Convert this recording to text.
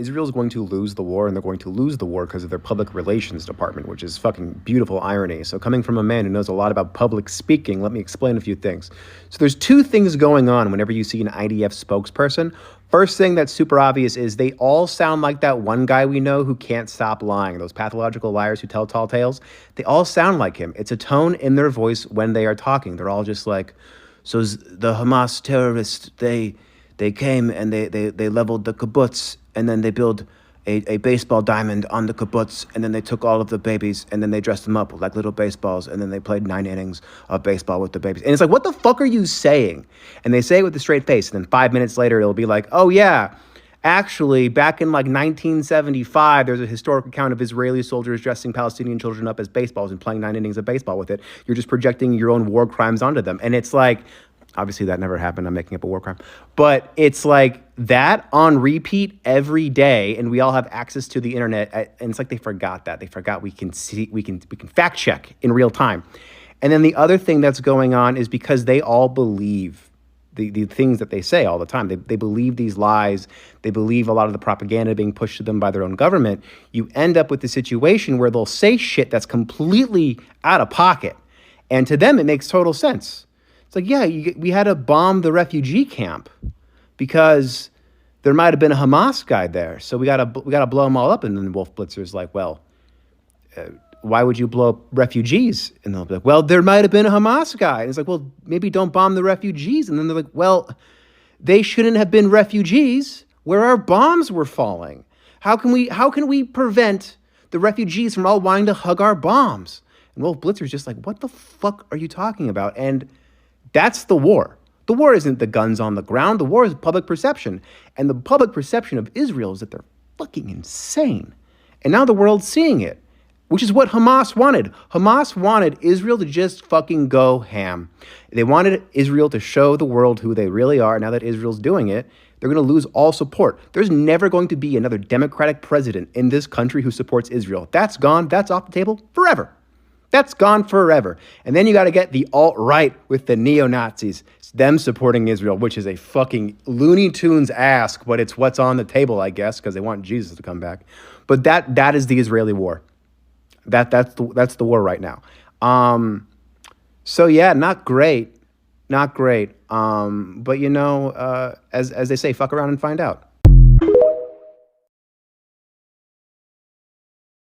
Israel's going to lose the war, and they're going to lose the war because of their public relations department, which is fucking beautiful irony. So coming from a man who knows a lot about public speaking, let me explain a few things. So there's two things going on whenever you see an IDF spokesperson. First thing that's super obvious is they all sound like that one guy we know who can't stop lying. Those pathological liars who tell tall tales. They all sound like him. It's a tone in their voice when they are talking. They're all just like, so the Hamas terrorists, they came and they leveled the kibbutz, and then they built a baseball diamond on the kibbutz, and then they took all of the babies, and then they dressed them up like little baseballs, and then they played 9 innings of baseball with the babies. And it's like, what the fuck are you saying? And they say it with a straight face, and then 5 minutes later, it'll be like, oh yeah, actually, back in like 1975, there's a historic account of Israeli soldiers dressing Palestinian children up as baseballs and playing 9 innings of baseball with it. You're just projecting your own war crimes onto them. And it's like, obviously that never happened. I'm making up a war crime. But it's like that on repeat every day, and we all have access to the internet. And it's like they forgot that. They forgot we can fact check in real time. And then the other thing that's going on is because they all believe the things that they say all the time. They believe these lies. They believe a lot of the propaganda being pushed to them by their own government. You end up with the situation where they'll say shit that's completely out of pocket. And to them, it makes total sense. It's like, yeah, we had to bomb the refugee camp because there might have been a Hamas guy there. So we gotta blow them all up. And then Wolf Blitzer's like, well, why would you blow up refugees? And they'll be like, well, there might have been a Hamas guy. And it's like, well, maybe don't bomb the refugees. And then they're like, well, they shouldn't have been refugees where our bombs were falling. How can we prevent the refugees from all wanting to hug our bombs? And Wolf Blitzer's just like, what the fuck are you talking about? And that's the war. The war isn't the guns on the ground. The war is public perception. And the public perception of Israel is that they're fucking insane. And now the world's seeing it, which is what Hamas wanted. Hamas wanted Israel to just fucking go ham. They wanted Israel to show the world who they really are. Now that Israel's doing it, they're going to lose all support. There's never going to be another Democratic president in this country who supports Israel. That's gone. That's off the table forever. That's gone forever. And then you got to get the alt-right with the neo-Nazis. It's them supporting Israel, which is a fucking Looney Tunes ask, but it's what's on the table, I guess, because they want Jesus to come back. But that is the Israeli war. That's the war right now. So yeah, not great. But as they say, fuck around and find out.